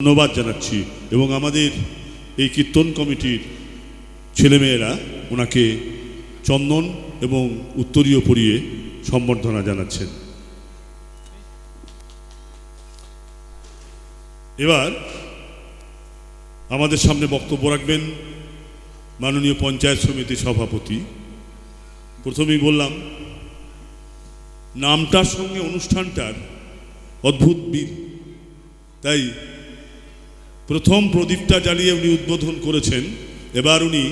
ধন্যবাদ জানাচ্ছি এবং আমাদের এই কীর্তন কমিটির ছেলেমেয়েরা ওনাকে চন্দন এবং উত্তরীয় পরিয়ে সম্বর্ধনা জানাচ্ছেন। এবার আমাদের সামনে বক্তব্য রাখবেন মাননীয় পঞ্চায়েত সমিতির সভাপতি। প্রথমেই বললাম নামটার সঙ্গে অনুষ্ঠানটার অদ্ভুত মিল, তাই প্রথম প্রদীপটা জ্বালিয়ে উনি উদ্বোধন করেছেন। এবার উনি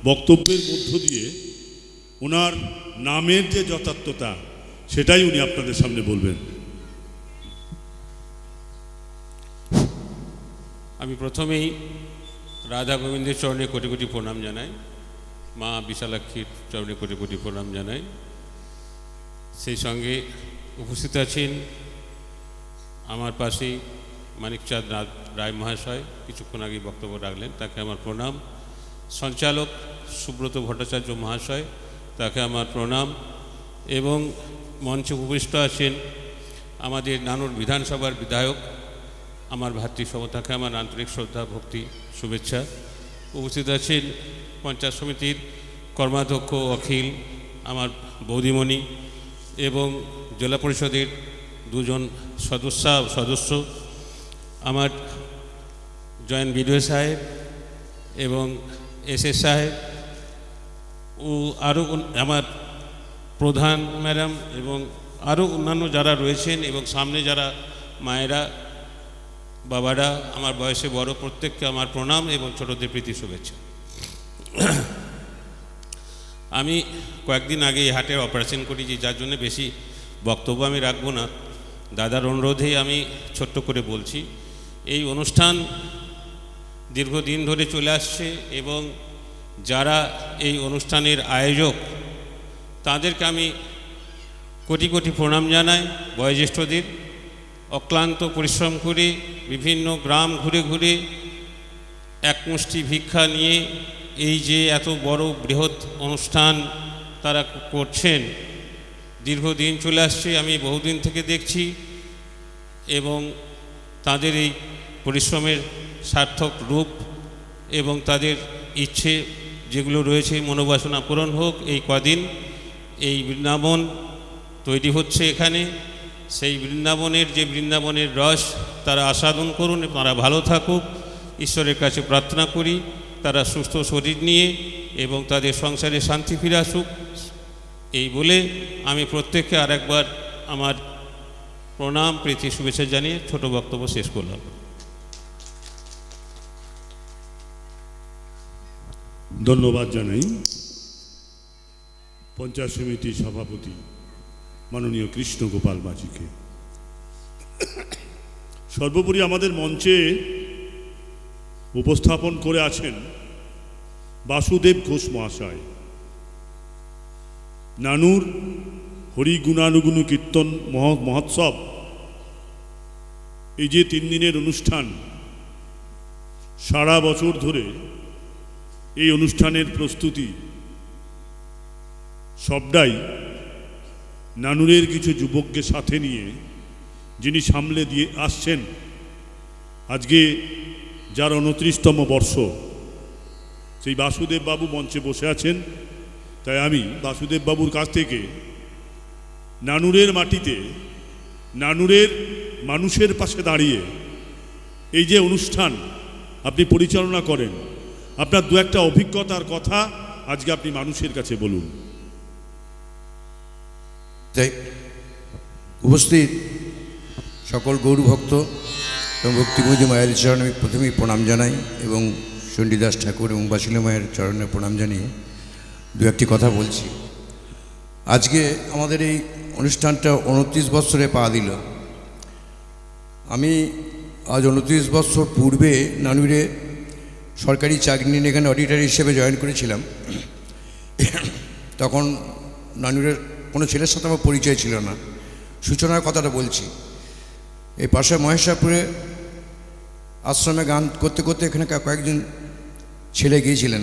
বক্তব্যের মধ্য দিয়ে ওনার নামের যে যথার্থতা সেটাই উনি আপনাদের সামনে বলবেন। আমি প্রথমেই রাধা গোবিন্দের চরণে কোটি কোটি প্রণাম জানাই, মা বিশালাক্ষীর চরণে কোটি কোটি প্রণাম জানাই। সেই সঙ্গে উপস্থিত আছেন আমার পাশেই মানিকচাঁদ রায় মহাশয়, কিছুক্ষণ আগে বক্তব্য রাখলেন, তাকে আমার প্রণাম। সঞ্চালক সুব্রত ভট্টাচার্য মহাশয়, তাকে আমার প্রণাম। এবং মঞ্চে উপবিষ্ট আছেন আমাদের নানুর বিধানসভার বিধায়ক আমার ভাতৃসম, তাকে আমার আন্তরিক শ্রদ্ধা ভক্তি শুভেচ্ছা। উপস্থিত আছেন পঞ্চায়েত সমিতির কর্মাধ্যক্ষ অখিল, আমার বৌদিমণি, এবং জেলা পরিষদের দুজন সদস্য, আমার জয়েন্ট বিডিও সাহেব এবং এসএস সাহেব ও আরও আমার প্রধান ম্যাডাম এবং আরও অন্যান্য যারা রয়েছেন, এবং সামনে যারা মায়েরা বাবারা আমার বয়সে বড়, প্রত্যেককে আমার প্রণাম এবং ছোটদের প্রীতি শুভেচ্ছা। আমি কয়েকদিন আগে এই হার্টের অপারেশন করেছি, যার জন্য বেশি বক্তব্য আমি রাখবো না। দাদার অনুরোধেই আমি ছোট্ট করে বলছি। এই অনুষ্ঠান দীর্ঘদিন ধরে চলে আসছে এবং যারা এই অনুষ্ঠানের আয়োজক তাদেরকে আমি কোটি কোটি প্রণাম জানাই। বয়োজ্যেষ্ঠদের অক্লান্ত পরিশ্রম করে বিভিন্ন গ্রাম ঘুরে ঘুরে একমুষ্টি ভিক্ষা নিয়ে এই যে এত বড় বৃহৎ অনুষ্ঠান তারা করছেন, দীর্ঘদিন চলে আসছে, আমি বহুদিন থেকে দেখছি, এবং তাদের এই পরিশ্রমের সার্থক রূপ এবং তাদের ইচ্ছে যেগুলো রয়েছে মনোবাসনা পূরণ হোক। এই কদিন এই বৃন্দাবন তৈরি হচ্ছে এখানে, সেই বৃন্দাবনের যে বৃন্দাবনের রস তারা আস্বাদন করুন, তারা ভালো থাকুক, ঈশ্বরের কাছে প্রার্থনা করি তারা সুস্থ শরীর নিয়ে এবং তাদের সংসারে শান্তি ফিরে আসুক। এই বলে আমি প্রত্যেককে আরেকবার আমার প্রণাম প্রীতি শুভেচ্ছা জানিয়ে ছোট বক্তব্য শেষ করলাম। ধন্যবাদ জানাই পঞ্চায়েত সমিতির সভাপতি মাননীয় কৃষ্ণ গোপাল মাঝিকে। সর্বোপরি আমাদের মঞ্চে উপস্থাপন করে আছেন বাসুদেব ঘোষ মহাশয়। নানুর হরিগুণানুগুণু কীর্তন মহোৎসব, এই যে 3 দিনের অনুষ্ঠান, সারা বছর ধরে এই অনুষ্ঠানের প্রস্তুতি সবটাই নানুরের কিছু যুবককে সাথে নিয়ে যিনি সামলে দিয়ে আসছেন। আজকে যার 29তম বর্ষ, সেই বাসুদেব বাবু মঞ্চে বসে আছেন। তাই আমি বাসুদেব বাবুর কাছ থেকে নানুরের মাটিতে নানুরের মানুষের পাশে দাঁড়িয়ে এই যে অনুষ্ঠান আপনি পরিচালনা করেন, আপনার দু একটা অভিজ্ঞতার কথা আজকে আপনি মানুষের কাছে বলুন। তাই উপস্থিত সকল গৌর ভক্ত এবং ভক্তিমতী মায়ের চরণে আমি প্রথমেই প্রণাম জানাই এবং চণ্ডীদাস ঠাকুর এবং বাসিলা মায়ের চরণে প্রণাম জানিয়ে দু একটি কথা বলছি। আজকে আমাদের এই অনুষ্ঠানটা 29 বৎসরে পা দিল। আমি আজ 29 বৎসর পূর্বে নানুরে সরকারি চাকরি নিয়ে এখানে অডিটর হিসেবে জয়েন করেছিলাম। তখন নানুরের কোনো ছেলের সাথে আমার পরিচয় ছিল না। সূচনার কথাটা বলছি। এই পাশে মহেশপুরে আশ্রমে গান করতে করতে এখানে কয়েকজন ছেলে গিয়েছিলেন।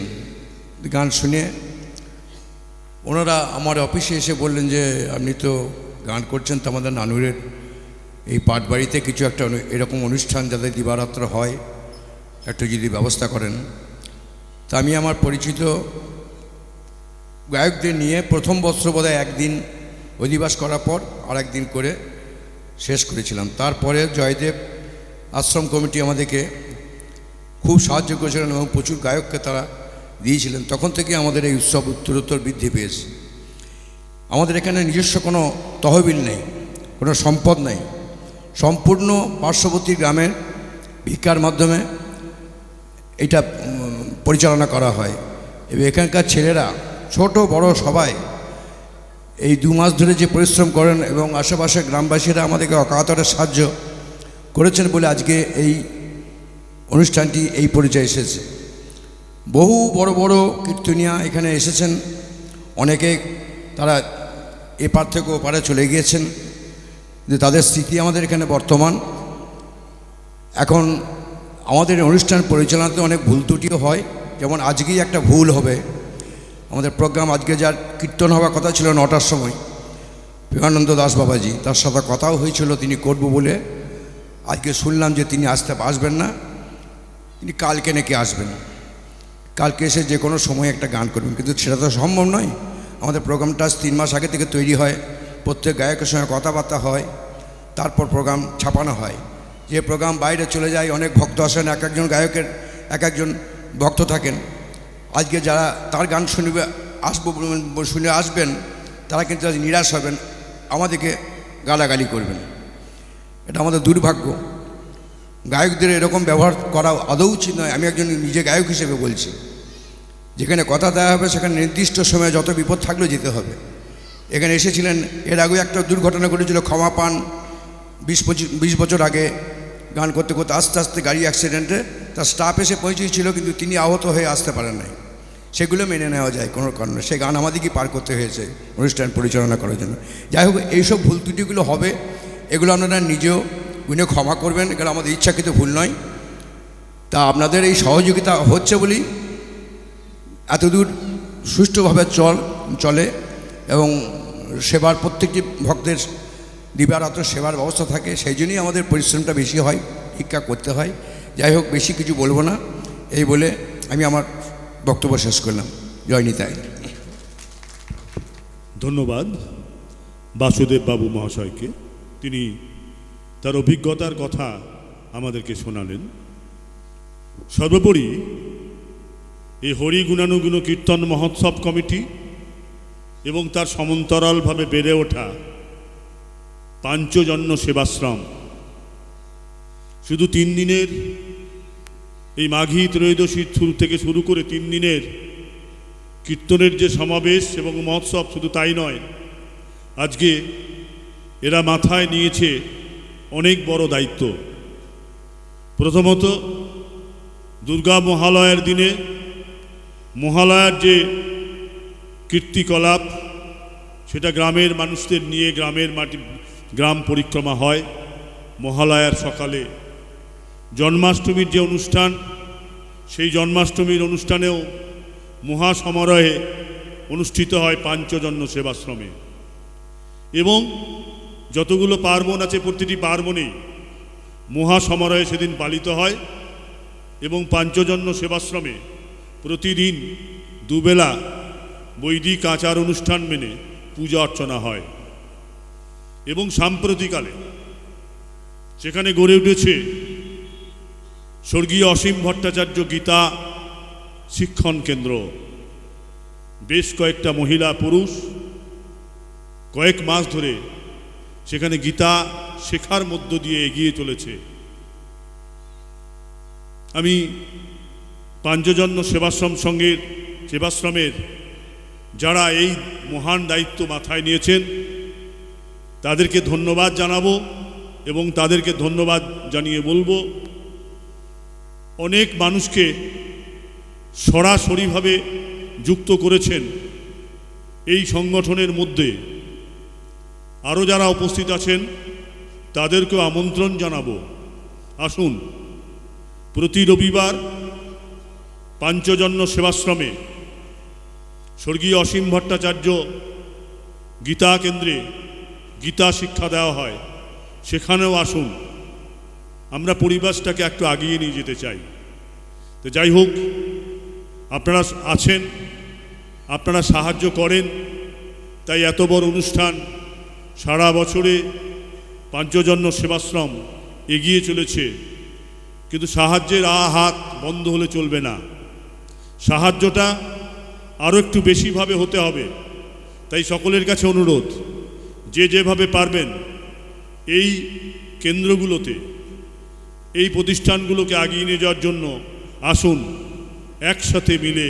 গান শুনে ওনারা আমার অফিসে এসে বললেন যে আপনি তো গান করছেন, তো আমাদের নানুরের এই পাটবাড়িতে কিছু একটা এরকম অনুষ্ঠান যাতে দিবারাত্র হয় একটু যদি ব্যবস্থা করেন। তা আমি আমার পরিচিত গায়কদের নিয়ে প্রথম বছর বোধহয় একদিন অধিবাস করার পর আর একদিন করে শেষ করেছিলাম। তারপরে জয়দেব আশ্রম কমিটি আমাদেরকে খুব সাহায্য করেছিলেন এবং প্রচুর গায়ককে তারা দিয়েছিলেন। তখন থেকে আমাদের এই উৎসব উত্তরোত্তর বৃদ্ধি পেয়েছে। আমাদের এখানে নিজস্ব কোনো তহবিল নেই, কোনো সম্পদ নেই, সম্পূর্ণ পার্শ্ববর্তী গ্রামের ভিক্ষার মাধ্যমে এটা পরিচালনা করা হয়। এবং এখানকার ছেলেরা ছোট বড় সবাই এই 2 মাস ধরে যে পরিশ্রম করেন এবং আশেপাশের গ্রামবাসীরা আমাদেরকে অকাতরে সাহায্য করেছেন বলে আজকে এই অনুষ্ঠানটি এই পর্যায়ে এসেছে। বহু বড় বড় কীর্তনিয়া এখানে এসেছেন, অনেকে তারা এপার থেকে ওপারে চলে গিয়েছেন, যে তাদের স্মৃতি আমাদের এখানে বর্তমান। এখন আমাদের অনুষ্ঠান পরিচালনাতে অনেক ভুল ত্রুটিও হয়, যেমন আজকেই একটা ভুল হবে। আমাদের প্রোগ্রাম আজকে যার কীর্তন হওয়ার কথা ছিল 9টার সময়, প্রেমানন্দ দাস বাবাজি, তার সাথে কথাও হয়েছিল তিনি করব বলে। আজকে শুনলাম যে তিনি আসবেন না, তিনি কালকে নাকি আসবেন, কালকে এসে যে কোনো সময় একটা গান করবেন, কিন্তু সেটা তো সম্ভব নয়। আমাদের প্রোগ্রামটা 3 মাস আগে থেকে তৈরি হয়, প্রত্যেক গায়কের সঙ্গে কথাবার্তা হয়, তারপর প্রোগ্রাম ছাপানো হয়। যে প্রোগ্রাম বাইরে চলে যায়, অনেক ভক্ত আসেন, এক একজন গায়কের এক একজন ভক্ত থাকেন। আজকে যারা তার গান শুনবে শুনে আসবেন, তারা কিন্তু আজ নিরাশ হবেন, আমাদেরকে গালাগালি করবেন। এটা আমাদের দুর্ভাগ্য। গায়কদের এরকম ব্যবহার করা আদৌ উচিত নয়। আমি একজন নিজে গায়ক হিসেবে বলছি, যেখানে কথা দেওয়া হবে সেখানে নির্দিষ্ট সময়ে যত বিপদ থাকলেও যেতে হবে। এখানে এসেছিলেন, এর আগেও একটা দুর্ঘটনা ঘটেছিল, ক্ষমা পান 20 বছর আগে গান করতে করতে আস্তে আস্তে গাড়ি অ্যাক্সিডেন্টে তার স্টাফ এসে পৌঁছেছিল, কিন্তু তিনি আহত হয়ে আসতে পারেন নাই। সেগুলো মেনে নেওয়া যায় কোনো কারণে, সেই গান আমাদেরকেই পার করতে হয়েছে অনুষ্ঠান পরিচালনা করার জন্য। যাই হোক, এইসব ভুল ত্রুটিগুলো হবে, এগুলো আপনারা নিজেও গুণে ক্ষমা করবেন, এগুলো আমাদের ইচ্ছাকৃত ভুল নয়। তা আপনাদের এই সহযোগিতা হচ্ছে বলেই এতদূর সুষ্ঠুভাবে চলে এবং সেবার প্রত্যেকটি ভক্তের দিবারাত্র সেবার ব্যবস্থা থাকে। সেই জন্যই আমাদের পরিশ্রমটা বেশি হয়, ভিক্ষা করতে হয়। যাই হোক, বেশি কিছু বলবো না, এই বলে আমি আমার বক্তব্য শেষ করলাম। জয় নিতাই। ধন্যবাদ বাসুদেব বাবু মহাশয়কে, তিনি তার অভিজ্ঞতার কথা আমাদেরকে শোনালেন। সর্বোপরি এই হরি গুণানুগুণ কীর্তন মহোৎসব কমিটি এবং তার সমান্তরালভাবে বেড়ে ওঠা পাঞ্চজন্য সেবাশ্রম শুধু 3 দিনের এই মাঘী ত্রয়োদশীর থেকে শুরু করে 3 দিনের কীর্তনের যে সমাবেশ এবং মহোৎসব, শুধু তাই নয়, আজকে এরা মাথায় নিয়েছে অনেক বড় দায়িত্ব। প্রথমত, দুর্গা মহালয়ার দিনে মহালয়ার যে কীর্তিকলাপ, সেটা গ্রামের মানুষদের নিয়ে গ্রাম পরিক্রমা হয়। মহালয়ার সকালে জন্মাষ্টমীর যে অনুষ্ঠান, সেই জন্মাষ্টমীর অনুষ্ঠানেও মহাসমারোহে অনুষ্ঠিত হয় পাঞ্চজন্য সেবাশ্রমে। এবং যতগুলো পার্বণ আছে, প্রতিটি পার্বণেই মহাসমারোহে সেদিন পালিত হয়। এবং পাঞ্চজন্য সেবাশ্রমে প্রতিদিন দুবেলা বৈদিক আচার অনুষ্ঠান মেনে পূজা অর্চনা হয়। এবং সাম্প্রতিককালে সেখানে গড়ে উঠেছে স্বর্গীয় অসীম ভট্টাচার্য গীতা শিক্ষণ কেন্দ্র। বেশ কয়েকটা মহিলা পুরুষ কয়েক মাস ধরে সেখানে গীতা শেখার মধ্য দিয়ে এগিয়ে চলেছে। আমি পাঞ্চজন্য সেবাশ্রমের যারা এই মহান দায়িত্ব মাথায় নিয়েছেন তাদেরকে ধন্যবাদ জানাবো এবং তাদেরকে ধন্যবাদ জানিয়ে বলবো, অনেক মানুষকে সরাসরিভাবে যুক্ত করেছেন এই সংগঠনের মধ্যে। আরও যারা উপস্থিত আছেন তাদেরকেও আমন্ত্রণ জানাবো, আসুন প্রতি রবিবার পাঞ্চজন্য সেবাশ্রমে স্বর্গীয় অসীম ভট্টাচার্য গীতা কেন্দ্রে গীতা শিক্ষা দেওয়া হয়। সেখানেও আসুন, আমরা পরিবেশটাকে একটু আগিয়ে নিয়ে যেতে চাই। তো যাই হোক, আপনারা আছেন, আপনারা সাহায্য করেন, তাই এত বড় অনুষ্ঠান সারা বছরে পাঞ্চজন্য সেবাশ্রম এগিয়ে চলেছে। কিন্তু সাহায্যের হাত বন্ধ হলে চলবে না, সাহায্যটা আরও একটু বেশিভাবে হতে হবে। তাই সকলের কাছে অনুরোধ, যে যেভাবে পারবেন এই কেন্দ্রগুলোতে, এই প্রতিষ্ঠানগুলোকে আগিয়ে নিয়ে যাওয়ার জন্য আসুন, একসাথে মিলে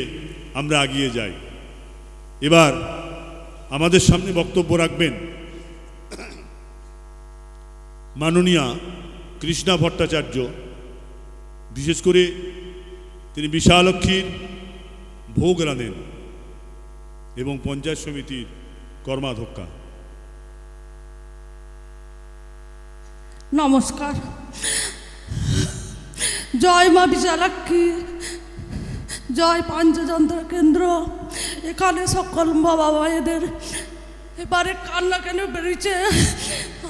আমরা এগিয়ে যাই। এবার আমাদের সামনে বক্তব্য রাখবেন মাননীয়া কৃষ্ণা ভট্টাচার্য। বিশেষ করে তিনি বিশালক্ষীর ভোগ রাঁধেন এবং পঞ্চায়েত সমিতির কর্মাধ্যক্ষা। নমস্কার। জয় মা বিশালাক্ষী, জয় পাঞ্চতন্ত্র কেন্দ্র। এখানে সকল বাবা মায়েদের এবারে কান্না কেন বেরিয়েছে,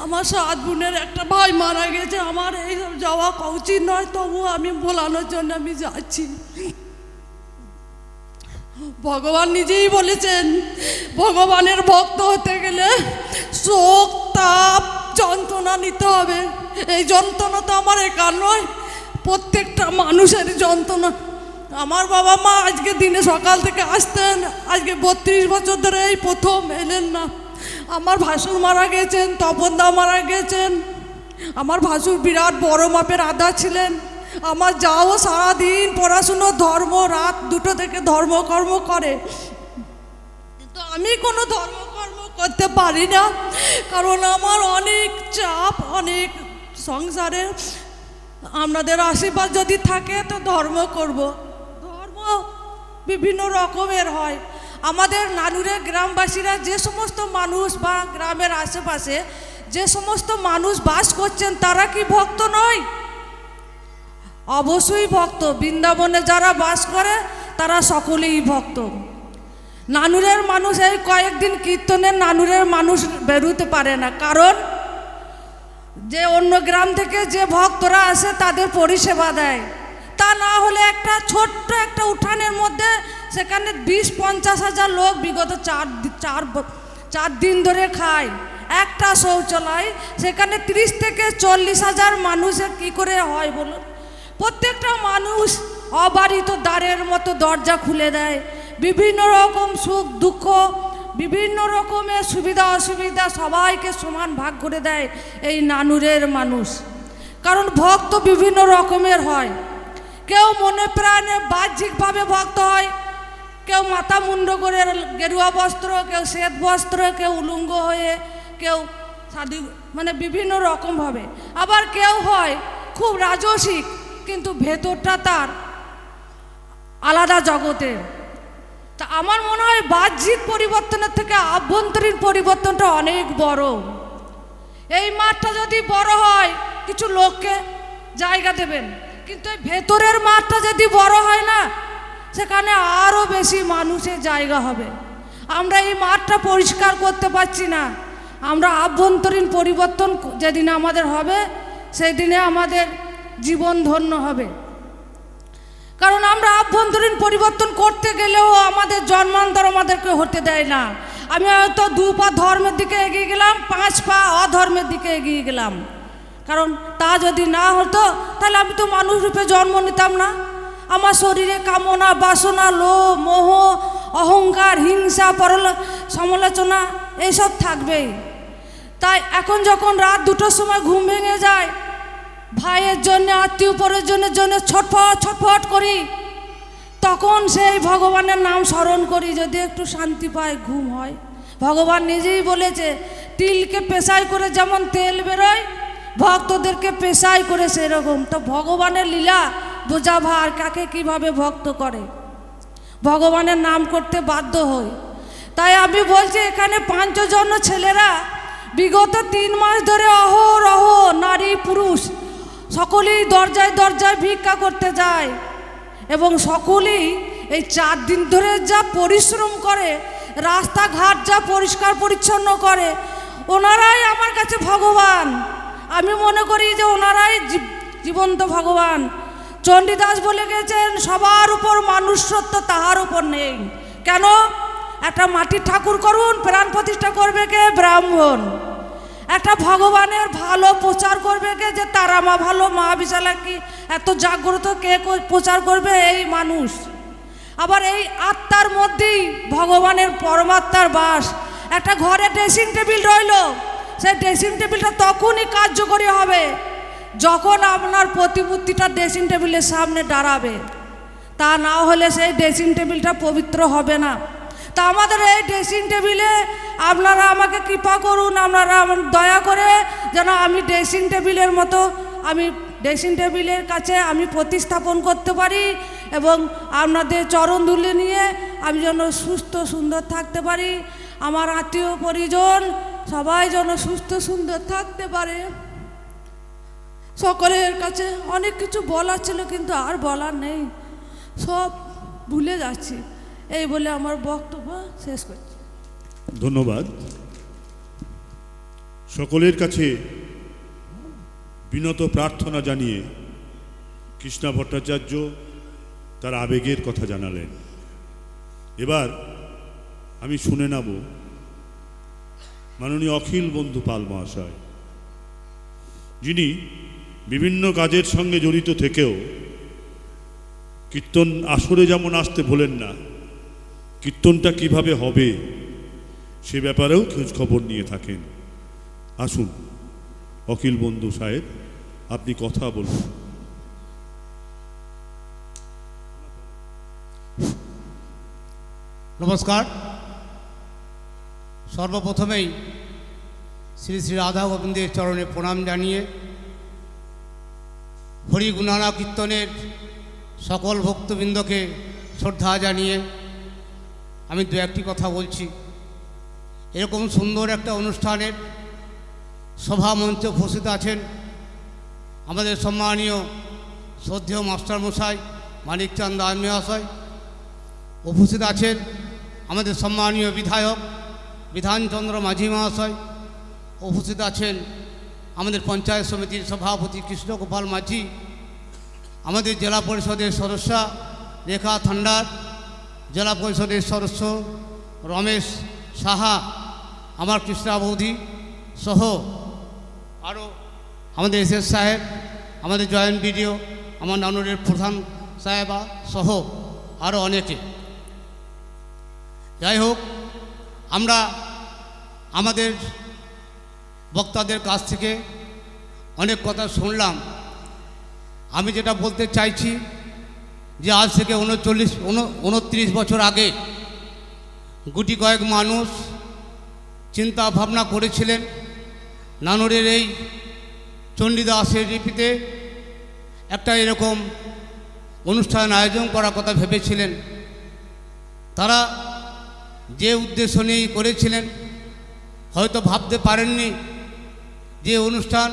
আমার 7 বোনের একটা ভাই মারা গেছে। আমার এইসব যাওয়া উচিত নয়, তবু আমি বলানোর জন্য আমি যাচ্ছি। ভগবান নিজেই বলেছেন, ভগবানের ভক্ত হতে গেলে শোক, তাপ, যন্ত্রণা নিতে হবে। এই যন্ত্রণা তো আমার একার নয়, প্রত্যেকটা মানুষের যন্ত্রণা। আমার বাবা মা আজকে দিনে সকাল থেকে আসতেন, আজকে 32 বছর ধরে এই প্রথম এলেন না। আমার ভাসুর মারা গেছেন, তপনদা মারা গেছেন। আমার ভাসুর বিরাট বড় মাপের আদা ছিলেন। আমার যাও সারাদিন পড়াশুনো, ধর্ম, রাত 2টো থেকে ধর্মকর্ম করে, কিন্তু আমি কোনো ধর্মকর্ম করতে পারি না, কারণ আমার অনেক চাপ, অনেক সংসারে। আপনাদের আশীর্বাদ যদি থাকে তো ধর্ম করব। ধর্ম বিভিন্ন রকমের হয়। আমাদের নানুরের গ্রামবাসীরা, যে সমস্ত মানুষ বা গ্রামের আশেপাশে যে সমস্ত মানুষ বাস করছেন, তারা কি ভক্ত নয়? অবশ্যই ভক্ত। বৃন্দাবনে যারা বাস করে তারা সকলেই ভক্ত। নানুরের মানুষ এই কয়েকদিন কীর্তনের নানুরের মানুষ বেরোতে পারে না, কারণ যে অন্য গ্রাম থেকে যে ভক্তরা আসে তাদের পরিষেবা দেয়। তা না হলে একটা ছোট্ট একটা উঠানের মধ্যে সেখানে 20-50 হাজার লোক বিগত চার দিন ধরে খায়। একটা শৌচালয়, সেখানে 30 থেকে 40 হাজার মানুষের কি করে হয় বলুন? প্রত্যেকটা মানুষ অবারিত দ্বারের মতো দরজা খুলে দেয়। বিভিন্ন রকম সুখ দুঃখ, বিভিন্ন রকমের সুবিধা অসুবিধা সবাইকে সমান ভাগ করে দেয় এই নানুরের মানুষ। কারণ ভক্ত বিভিন্ন রকমের হয়। কেউ মনে প্রাণে বাহ্যিকভাবে ভক্ত হয়, কেউ মাথা মুন্ড করে গেরুয়া বস্ত্র, কেউ শ্বেত বস্ত্র, কেউ উলঙ্গ হয়ে, কেউ সাধু, মানে বিভিন্ন রকমভাবে। আবার কেউ হয় খুব রাজসিক, কিন্তু ভেতরটা তার আলাদা জগতের। তা আমার মনে হয় বাহ্যিক পরিবর্তনের থেকে আভ্যন্তরীণ পরিবর্তনটা অনেক বড়। এই মাঠটা যদি বড় হয়, কিছু লোককে জায়গা দেবেন, কিন্তু এই ভেতরের মাঠটা যদি বড় হয় না, সেখানে আরও বেশি মানুষের জায়গা হবে। আমরা এই মাঠটা পরিষ্কার করতে পারছি না। আমরা আভ্যন্তরীণ পরিবর্তন যেদিন আমাদের হবে, সেই দিনে আমাদের জীবন ধন্য হবে। কারণ আমরা আভ্যন্তরীণ পরিবর্তন করতে গেলেও আমাদের জন্মান্তর আমাদেরকে হতে দেয় না। আমি হয়তো 2 পা ধর্মের দিকে এগিয়ে গেলাম, 5 পা অধর্মের দিকে এগিয়ে গেলাম। কারণ তা যদি না হতো, তাহলে আমি তো মানুষ রূপে জন্ম নিতাম না। আমার শরীরে কামনা, বাসনা, লোভ, মোহ, অহংকার, হিংসা, সমালোচনা এইসব থাকবেই। তাই এখন যখন রাত 2টোর সময় ঘুম ভেঙে যায়, ভাইয়ের জন্য, আত্মীয় পরিজনের জন্য ছটফট করি, তখন সেই ভগবানের নাম স্মরণ করি, যদি একটু শান্তি পায়, ঘুম হয়। ভগবান নিজেই বলেছে, তিলকে পেশাই করে যেমন তেল বেরোয়, ভক্তদেরকে পেশাই করে সেরকম। তো ভগবানের লীলা বোঝা ভার, কাকে কিভাবে ভক্ত করে। ভগবানের নাম করতে বাধ্য হই। তাই আমি বলছি, এখানে পাঞ্চজন্য ছেলেরা বিগত 3 মাস ধরে অহরহ নারী পুরুষ সকলেই দরজায় দরজায় ভিক্ষা করতে যায়, এবং সকলেই এই 4 দিন ধরে যা পরিশ্রম করে, রাস্তাঘাট যা পরিষ্কার পরিচ্ছন্ন করে, ওনারাই আমার কাছে ভগবান। আমি মনে করি যে ওনারাই জীবন্ত ভগবান। চণ্ডীদাস বলে গেছেন সবার উপর মানুষ সত্য, তাহার উপর নেই। কেন? একটা মাটির ঠাকুর করুন, প্রাণ প্রতিষ্ঠা করবে কে? ব্রাহ্মণ। একটা ভগবানের ভালো প্রচার করবে কে? যে তারা মা ভালো, মা বিশালা কি এত জাগ্রত কে প্রচার করবে? এই মানুষ। আবার এই আত্মার মধ্যেই ভগবানের পরমাত্মার বাস। একটা ঘরে ড্রেসিং টেবিল রইল, সেই ড্রেসিং টেবিলটা তখনই কার্যকরী হবে যখন আপনার প্রতিমূর্তিটা ড্রেসিং টেবিলের সামনে দাঁড়াবে। তা না হলে সেই ড্রেসিং টেবিলটা পবিত্র হবে না। তা আমাদের এই ড্রেসিং টেবিলে আপনারা আমাকে কৃপা করুন, আপনারা দয়া করে যেন আমি ড্রেসিং টেবিলের মতো আমি ড্রেসিং টেবিলের কাছে আমি প্রতিস্থাপন করতে পারি এবং আপনাদের চরণ ধুলে নিয়ে আমি যেন সুস্থ সুন্দর থাকতে পারি। আমার আত্মীয় পরিজন সবাই যেন সুস্থ সুন্দর থাকতে পারে। সকলের কাছে অনেক কিছু বলার ছিল, কিন্তু আর বলার নেই, সব ভুলে যাচ্ছি। এই বলে আমার বক্তব্য শেষ করছি। ধন্যবাদ। সকলের কাছে বিনত প্রার্থনা জানিয়ে কৃষ্ণা ভট্টাচার্য তার আবেগের কথা জানালেন। এবার আমি শুনে নেব মাননীয় অখিল বন্ধু পাল মহাশয়, যিনি বিভিন্ন কাজের সঙ্গে জড়িত থেকেও কীর্তন আসরে যেমন আসতে ভোলেন না, কীর্তনটা কিভাবে হবে সে ব্যাপারেও খোঁজ খবর নিয়ে থাকেন। আসুন অখিল বন্ধু সাহেব, আপনি কথা বলুন। নমস্কার। সর্বপ্রথমেই শ্রী শ্রী রাধা গোবিন্দের চরণে প্রণাম জানিয়ে হরি গুণানা কীর্তনের সকল ভক্তবৃন্দকে শ্রদ্ধা জানিয়ে আমি দু একটি কথা বলছি। এরকম সুন্দর একটা অনুষ্ঠানের সভা মঞ্চে উপস্থিত আছেন আমাদের সম্মানীয় শ্রদ্ধেয় মাস্টারমশাই মানিকচাঁদ দাস মহাশয়, উপস্থিত আছেন আমাদের সম্মানীয় বিধায়ক বিধানচন্দ্র মাঝি মহাশয়, উপস্থিত আছেন আমাদের পঞ্চায়েত সমিতির সভাপতি কৃষ্ণগোপাল মাঝি, আমাদের জেলা পরিষদের সদস্যা রেখা থান্ডার, জেলা পরিষদের সদস্য রমেশ সাহা, আমার কৃষ্ণা বৌদি সহ আরও আমাদের এসএস সাহেব, আমাদের জয়েন্ট বিডিও, আমার নানুরের প্রধান সাহেবা সহ আরও অনেকে। যাই হোক, আমরা আমাদের বক্তাদের কাছ থেকে অনেক কথা শুনলাম। আমি যেটা বলতে চাইছি যে আজ থেকে 29 বছর আগে গুটি কয়েক মানুষ চিন্তা ভাবনা করেছিলেন নানুরের এই চণ্ডীদাসের লিপিতে একটা এরকম অনুষ্ঠান আয়োজন করার কথা ভেবেছিলেন। তারা যে উদ্দেশ্য নিয়ে করেছিলেন হয়তো ভাবতে পারেননি যে অনুষ্ঠান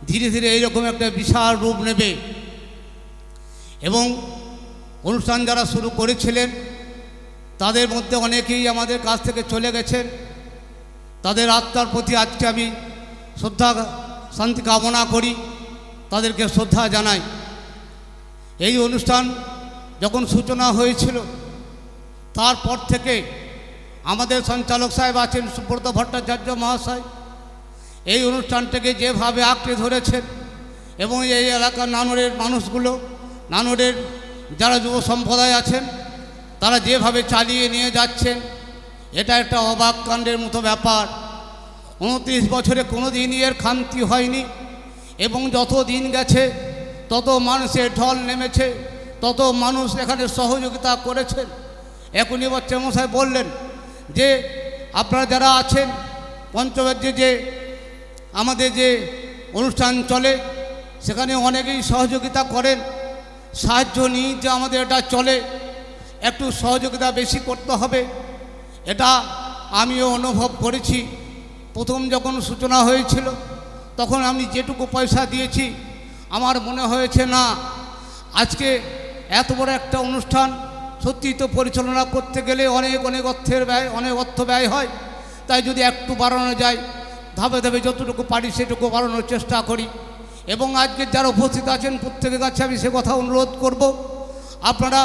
ধীরে ধীরে এইরকম একটা বিশাল রূপ নেবে। এবং অনুষ্ঠান যারা শুরু করেছিলেন তাদের মধ্যে অনেকেই আমাদের কাছ থেকে চলে গেছেন। তাদের আত্মার প্রতি আজকে আমি শ্রদ্ধা শান্তি কামনা করি, তাদেরকে শ্রদ্ধা জানাই। এই অনুষ্ঠান যখন সূচনা হয়েছিল তারপর থেকে আমাদের সঞ্চালক সাহেব আছেন সুব্রত ভট্টাচার্য মহাশয়, এই অনুষ্ঠানটাকে যেভাবে আঁকড়ে ধরেছেন এবং এই এলাকার নানুরের মানুষগুলো, নানুরের যারা যুব সম্প্রদায় আছেন তারা যেভাবে চালিয়ে নিয়ে যাচ্ছেন, এটা একটা অবাক কাণ্ডের মতো ব্যাপার। 29 বছরে কোনো দিনই এর খামতি হয়নি এবং যত দিন গেছে তত মানুষের ঢল নেমেছে, তত মানুষ এখানে সহযোগিতা করেছেন। এখনই বাচ্চামশাই বললেন যে আপনারা যারা আছেন পঞ্চবাদ্যে যে আমাদের যে অনুষ্ঠান চলে সেখানে অনেকেই সহযোগিতা করেন, সাহায্য নিয়ে যে আমাদের এটা চলে, একটু সহযোগিতা বেশি করতে হবে, এটা আমিও অনুভব করেছি। প্রথম যখন সূচনা হয়েছিল তখন আমি যেটুকু পয়সা দিয়েছি আমার মনে হয়েছে না আজকে এত বড় একটা অনুষ্ঠান সত্যি তো পরিচালনা করতে গেলে অনেক অর্থের ব্যয়, অনেক অর্থ ব্যয় হয়, তাই যদি একটু বাড়ানো যায় ধাপে ধাপে যতটুকু পারি সেটুকু বাড়ানোর চেষ্টা করি। এবং আজকে যারা উপস্থিত আছেন প্রত্যেকের কাছে আমি সে কথা অনুরোধ করব, আপনারা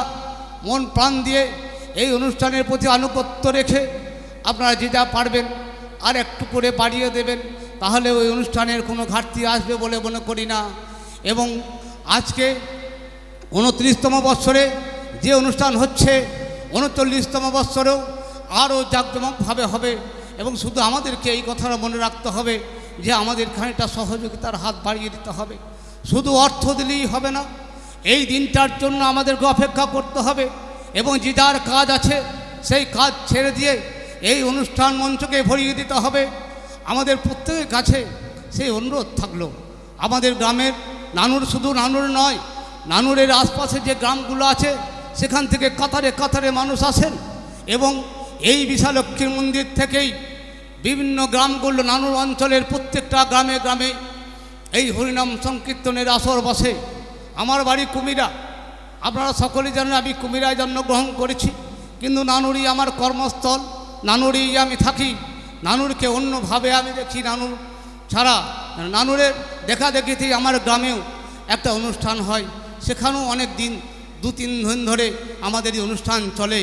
মন প্রাণ দিয়ে এই অনুষ্ঠানের প্রতি আনুগত্য রেখে আপনারা যে যা পারবেন আর একটু করে বাড়িয়ে দেবেন, তাহলে ওই অনুষ্ঠানের কোনো ঘাটতি আসবে বলে মনে করি না। এবং আজকে 29তম বৎসরে যে অনুষ্ঠান হচ্ছে, 39তম বৎসরেও আরও জাঁকজমকভাবে হবে। এবং শুধু আমাদেরকে এই কথাটা মনে রাখতে হবে যে আমাদের খানিকটা সহযোগিতার হাত বাড়িয়ে দিতে হবে। শুধু অর্থ দিলেই হবে না, এই দিনটার জন্য আমাদেরকে অপেক্ষা করতে হবে এবং যে যার কাজ আছে সেই কাজ ছেড়ে দিয়ে এই অনুষ্ঠান মঞ্চকে ভরিয়ে দিতে হবে। আমাদের প্রত্যেকের কাছে সেই অনুরোধ থাকলো, আমাদের গ্রামের নানুর শুধু নানুর নয়, নানুরের আশপাশে যে গ্রামগুলো আছে সেখান থেকে কাতারে কাতারে মানুষ আসেন এবং এই বিশালক্ষীর মন্দির থেকেই বিভিন্ন গ্রামগুলো, নানুর অঞ্চলের প্রত্যেকটা গ্রামে গ্রামে এই হরিনাম সংকীর্তনের আসর বসে। আমার বাড়ি কুমিরা, আপনারা সকলেই জানেন আমি কুমিরায় জন্মগ্রহণ করেছি, কিন্তু নানুরই আমার কর্মস্থল, নানুরেই আমি থাকি। নানুরকে অন্যভাবে আমি দেখি, নানুর ছাড়া নানুরের দেখা দেখিতেই আমার গ্রামেও একটা অনুষ্ঠান হয়, সেখানেও অনেক দিন 2-3 দিন ধরে আমাদের এই অনুষ্ঠান চলে।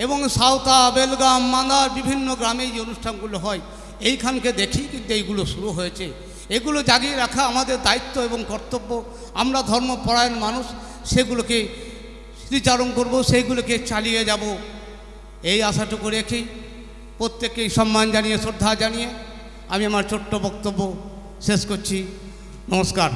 এবং সাঁওতা, বেলগাম, মান্দার বিভিন্ন গ্রামে যে অনুষ্ঠানগুলো হয় এইখানকে দেখি কিন্তু এইগুলো শুরু হয়েছে। এগুলো জাগিয়ে রাখা আমাদের দায়িত্ব এবং কর্তব্য। আমরা ধর্মপরায়ণ মানুষ, সেগুলোকে স্মৃতিচারণ করব, সেইগুলোকে চালিয়ে যাব, এই আশাটুকু রেখেই প্রত্যেককেই সম্মান জানিয়ে শ্রদ্ধা জানিয়ে আমি আমার ছোট্ট বক্তব্য শেষ করছি। নমস্কার।